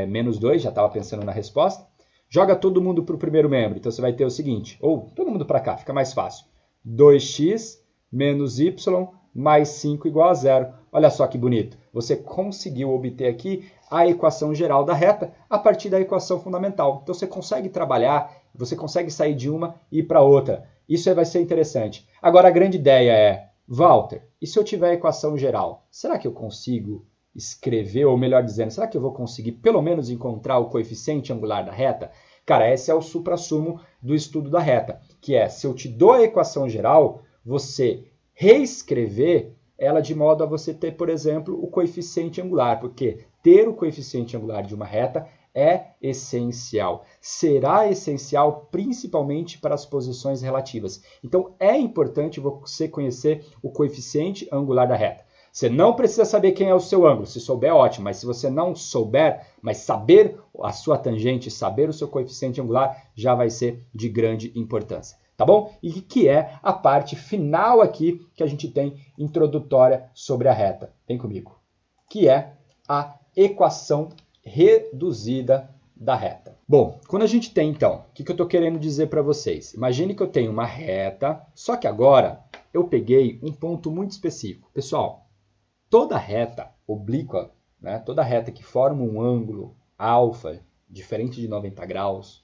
menos 2, já estava pensando na resposta. Joga todo mundo para o primeiro membro, então você vai ter o seguinte, ou todo mundo para cá, fica mais fácil. 2x menos y mais 5 igual a 0. Olha só que bonito. Você conseguiu obter aqui a equação geral da reta a partir da equação fundamental. Então você consegue trabalhar, você consegue sair de uma e ir para outra. Isso vai ser interessante. Agora a grande ideia é, Walter, e se eu tiver a equação geral, será que eu consigo escrever, ou melhor dizendo, será que eu vou conseguir pelo menos encontrar o coeficiente angular da reta? Cara, esse é o suprassumo do estudo da reta, que é, se eu te dou a equação geral, você reescrever ela de modo a você ter, por exemplo, o coeficiente angular, porque ter o coeficiente angular de uma reta é essencial. Será essencial principalmente para as posições relativas. Então, é importante você conhecer o coeficiente angular da reta. Você não precisa saber quem é o seu ângulo, se souber, ótimo, mas se você não souber, mas saber a sua tangente, saber o seu coeficiente angular, já vai ser de grande importância, tá bom? E que é a parte final aqui que a gente tem introdutória sobre a reta. Vem comigo. Que é a equação reduzida da reta. Bom, quando a gente tem, então, o que eu estou querendo dizer para vocês? Imagine que eu tenho uma reta, só que agora eu peguei um ponto muito específico. Pessoal, toda reta oblíqua, né, toda reta que forma um ângulo alfa diferente de 90 graus,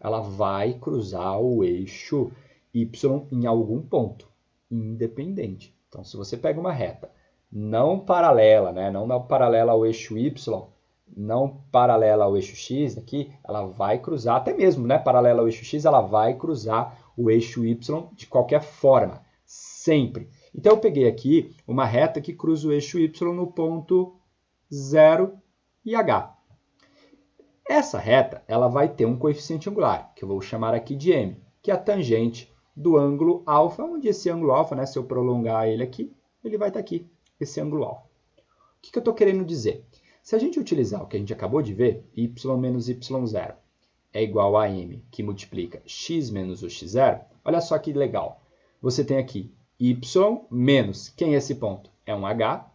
ela vai cruzar o eixo y em algum ponto, independente. Então, se você pega uma reta não paralela, né, não paralela ao eixo y, não paralela ao eixo x aqui, ela vai cruzar, até mesmo, né, paralela ao eixo x, ela vai cruzar o eixo y de qualquer forma, sempre. Então, eu peguei aqui uma reta que cruza o eixo y no ponto 0 e h. Essa reta ela vai ter um coeficiente angular, que eu vou chamar aqui de m, que é a tangente do ângulo alfa, onde esse ângulo alfa, né, se eu prolongar ele aqui, ele vai estar aqui, esse ângulo alfa. O que eu estou querendo dizer? Se a gente utilizar o que a gente acabou de ver, y menos y0 é igual a m, que multiplica x menos o x0, olha só que legal. Você tem aqui y menos, quem é esse ponto? É um h,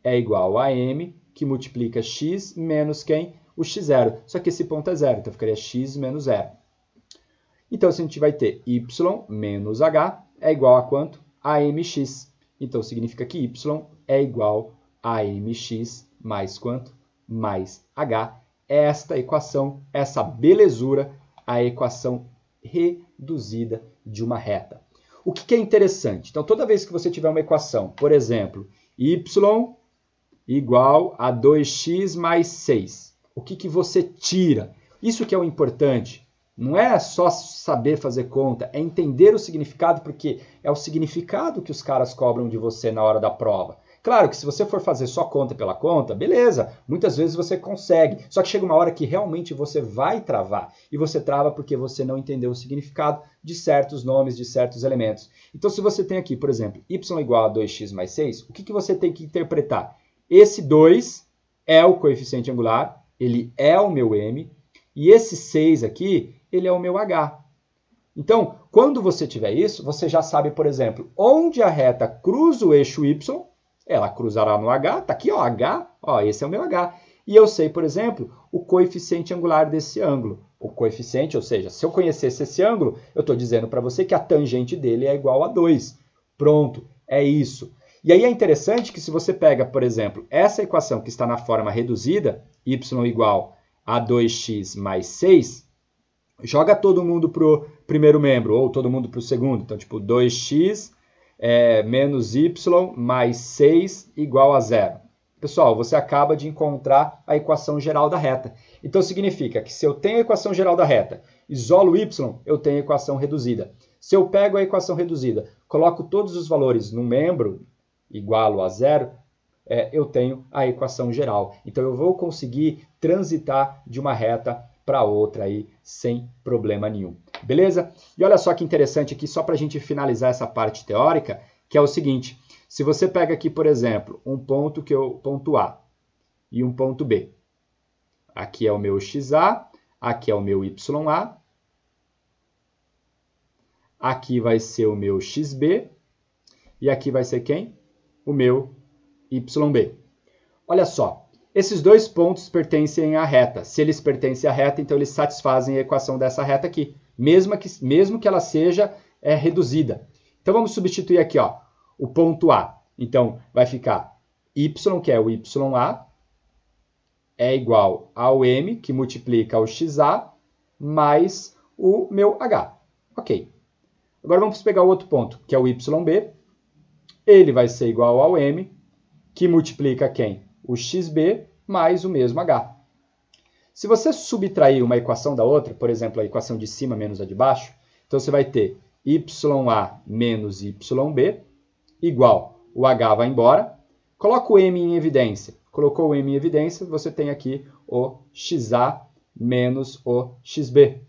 é igual a m, que multiplica x menos quem? O x0. Só que esse ponto é zero, então ficaria x menos 0. Então, a gente vai ter y menos h é igual a quanto? A mx. Então, significa que y é igual a mx mais quanto? Mais h. Esta equação, essa belezura, a equação reduzida de uma reta. O que é interessante? Então, toda vez que você tiver uma equação, por exemplo, y igual a 2x mais 6, o que você tira? Isso que é o importante. Não é só saber fazer conta, é entender o significado, porque é o significado que os caras cobram de você na hora da prova. Claro que se você for fazer só conta pela conta, beleza, muitas vezes você consegue, só que chega uma hora que realmente você vai travar, e você trava porque você não entendeu o significado de certos nomes, de certos elementos. Então, se você tem aqui, por exemplo, y igual a 2x mais 6, o que você tem que interpretar? Esse 2 é o coeficiente angular, ele é o meu m, e esse 6 aqui, ele é o meu h. Então, quando você tiver isso, você já sabe, por exemplo, onde a reta cruza o eixo y, ela cruzará no h, tá aqui, ó, h, ó, esse é o meu h. E eu sei, por exemplo, o coeficiente angular desse ângulo. O coeficiente, ou seja, se eu conhecesse esse ângulo, eu estou dizendo para você que a tangente dele é igual a 2. Pronto, é isso. E aí é interessante que se você pega, por exemplo, essa equação que está na forma reduzida, y igual a 2x mais 6, joga todo mundo para o primeiro membro, ou todo mundo para o segundo. Então, tipo, 2x menos y mais 6 igual a 0. Pessoal, você acaba de encontrar a equação geral da reta. Então, significa que se eu tenho a equação geral da reta, isolo y, eu tenho a equação reduzida. Se eu pego a equação reduzida, coloco todos os valores no membro, igual a 0, eu tenho a equação geral. Então, eu vou conseguir transitar de uma reta para outra aí, sem problema nenhum. Beleza? E olha só que interessante aqui, só para a gente finalizar essa parte teórica, que é o seguinte: se você pega aqui, por exemplo, um ponto ponto A e um ponto B. Aqui é o meu XA, aqui é o meu YA, aqui vai ser o meu XB e aqui vai ser quem? O meu YB. Olha só, esses dois pontos pertencem à reta. Se eles pertencem à reta, então eles satisfazem a equação dessa reta aqui, mesmo que ela seja reduzida. Então vamos substituir aqui, ó, o ponto A. Então vai ficar y, que é o YA, é igual ao m, que multiplica o XA, mais o meu H. Ok. Agora vamos pegar o outro ponto, que é o YB. Ele vai ser igual ao m, que multiplica quem? O XB mais o mesmo H. Se você subtrair uma equação da outra, por exemplo, a equação de cima menos a de baixo, então você vai ter YA menos YB igual, o H vai embora, coloca o M em evidência. Colocou o M em evidência, você tem aqui o XA menos o XB.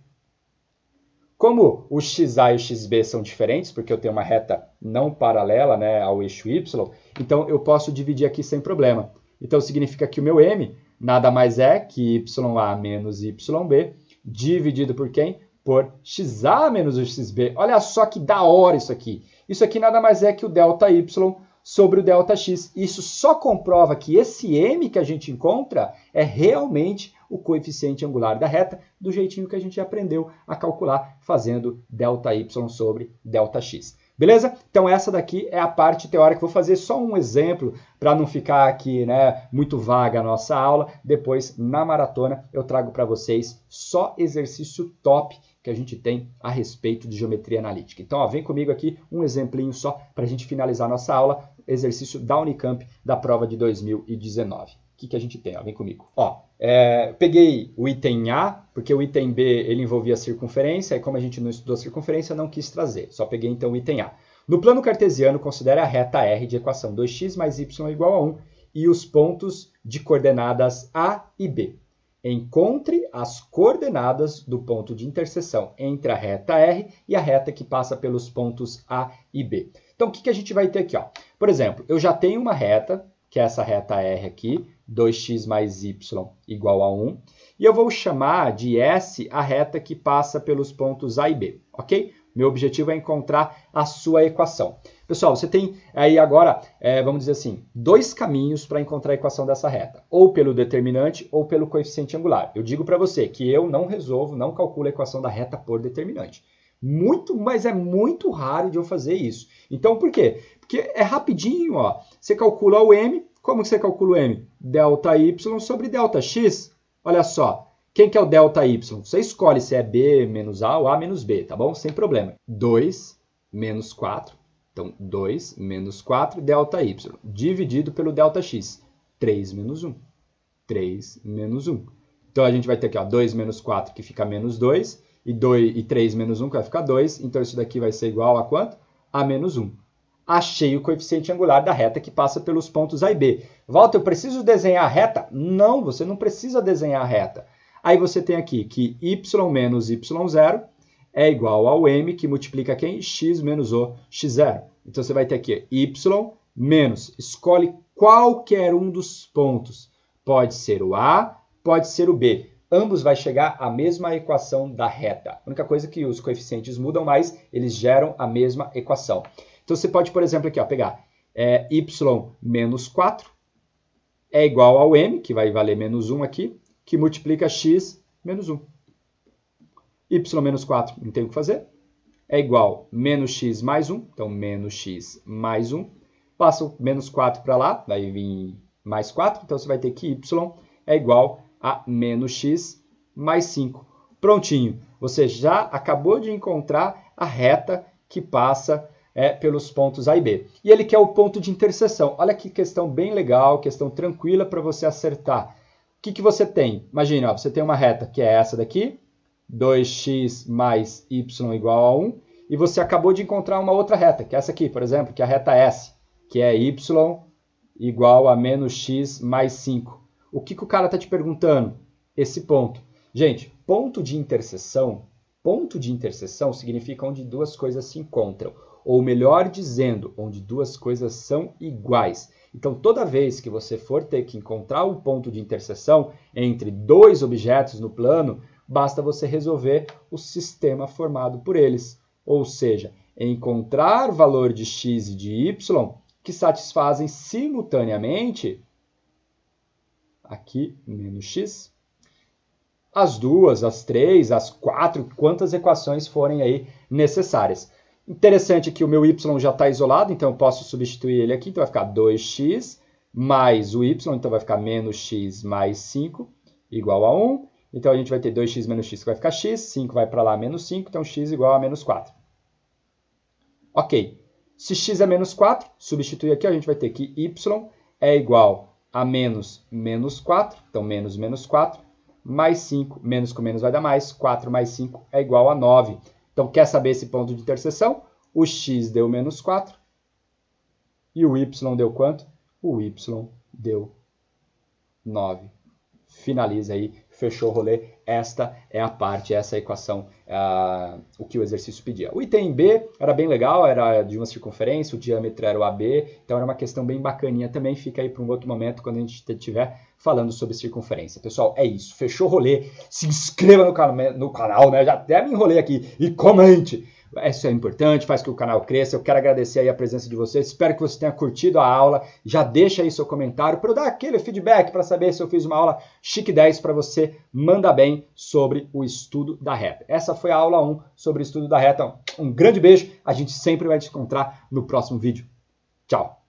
Como o XA e o XB são diferentes, porque eu tenho uma reta não paralela, né, ao eixo Y, então eu posso dividir aqui sem problema. Então significa que o meu M nada mais é que YA menos YB dividido por quem? Por XA menos o XB. Olha só que da hora isso aqui. Isso aqui nada mais é que o ΔY sobre o ΔX. Isso só comprova que esse M que a gente encontra é realmente o coeficiente angular da reta, do jeitinho que a gente aprendeu a calcular fazendo ΔY sobre ΔX. Beleza? Então essa daqui é a parte teórica. Vou fazer só um exemplo para não ficar aqui, né, muito vaga a nossa aula. Depois, na maratona, eu trago para vocês só exercício top que a gente tem a respeito de geometria analítica. Então, ó, vem comigo aqui um exemplinho só para a gente finalizar a nossa aula, exercício da Unicamp da prova de 2019. O que a gente tem? Ó, vem comigo. Ó, peguei o item A, porque o item B ele envolvia a circunferência, e como a gente não estudou a circunferência, eu não quis trazer. Só peguei então o item A. No plano cartesiano, considere a reta R de equação 2x mais y igual a 1 e os pontos de coordenadas A e B. Encontre as coordenadas do ponto de interseção entre a reta R e a reta que passa pelos pontos A e B. Então, o que a gente vai ter aqui? Ó? Por exemplo, eu já tenho uma reta, que é essa reta R aqui, 2x mais y igual a 1, e eu vou chamar de S a reta que passa pelos pontos A e B, ok? Meu objetivo é encontrar a sua equação. Pessoal, você tem aí agora, vamos dizer assim, dois caminhos para encontrar a equação dessa reta. Ou pelo determinante ou pelo coeficiente angular. Eu digo para você que eu não calculo a equação da reta por determinante. Mas é muito raro de eu fazer isso. Então, por quê? Porque é rapidinho, ó. Você calcula o M. Como que você calcula o M? ΔY sobre ΔX. Olha só. Quem que é o ΔY? Você escolhe se é B menos A ou A menos B, tá bom? Sem problema. 2 menos 4. Então, 2 menos 4 ΔY, dividido pelo ΔX. 3 menos 1. 3 menos 1. Então, a gente vai ter aqui, ó, 2 menos 4, que fica menos 2, e 3 menos 1, que vai ficar 2. Então, isso daqui vai ser igual a quanto? A menos 1. Achei o coeficiente angular da reta que passa pelos pontos A e B. Walter, eu preciso desenhar a reta? Não, você não precisa desenhar a reta. Aí você tem aqui que y menos y0 é igual ao m, que multiplica quem? X menos o x0. Então, você vai ter aqui y menos, escolhe qualquer um dos pontos. Pode ser o A, pode ser o B. Ambos vai chegar à mesma equação da reta. A única coisa é que os coeficientes mudam, mas eles geram a mesma equação. Então, você pode, por exemplo, aqui, ó, pegar y menos 4 é igual ao m, que vai valer menos 1 aqui, que multiplica x menos 1. Y menos 4, não tem o que fazer. É igual a menos x mais 1, então menos x mais 1. Passa o menos 4 para lá, vai vir mais 4, então você vai ter que y é igual a menos x mais 5. Prontinho, você já acabou de encontrar a reta que passa pelos pontos A e B. E ele quer o ponto de interseção. Olha que questão bem legal, questão tranquila para você acertar. O que você tem? Imagina, ó, você tem uma reta que é essa daqui, 2x mais y igual a 1, e você acabou de encontrar uma outra reta, que é essa aqui, por exemplo, que é a reta S, que é y igual a menos x mais 5. O que o cara está te perguntando? Esse ponto. Gente, ponto de interseção significa onde duas coisas se encontram, ou melhor dizendo, onde duas coisas são iguais. Então, toda vez que você for ter que encontrar o ponto de interseção entre dois objetos no plano, basta você resolver o sistema formado por eles. Ou seja, encontrar valor de x e de y que satisfazem simultaneamente, aqui, menos x, as duas, as três, as quatro, quantas equações forem aí necessárias. Interessante que o meu y já está isolado, então eu posso substituir ele aqui, então vai ficar 2x mais o y, então vai ficar menos x mais 5, igual a 1. Então a gente vai ter 2x menos x, que vai ficar x, 5 vai para lá, menos 5, então x igual a menos 4. Ok, se x é menos 4, substituir aqui, a gente vai ter que y é igual a menos 4, então menos 4, mais 5, menos com menos vai dar mais, 4 mais 5 é igual a 9. Então, quer saber esse ponto de interseção? O x deu menos 4 e o y deu quanto? O y deu 9. Finaliza aí, fechou o rolê. Esta é a parte, essa é a equação, o que o exercício pedia. O item B era bem legal, era de uma circunferência, o diâmetro era o AB, então era uma questão bem bacaninha também. Fica aí para um outro momento, quando a gente estiver falando sobre circunferência. Pessoal, é isso, fechou o rolê. Se inscreva no canal, né? Já até me enrolei aqui, e comente. Isso é importante, faz com que o canal cresça. Eu quero agradecer aí a presença de vocês. Espero que você tenha curtido a aula. Já deixa aí seu comentário para eu dar aquele feedback para saber se eu fiz uma aula chique 10 para você. Manda bem sobre o estudo da reta. Essa foi a aula 1 sobre o estudo da reta. Um grande beijo. A gente sempre vai te encontrar no próximo vídeo. Tchau!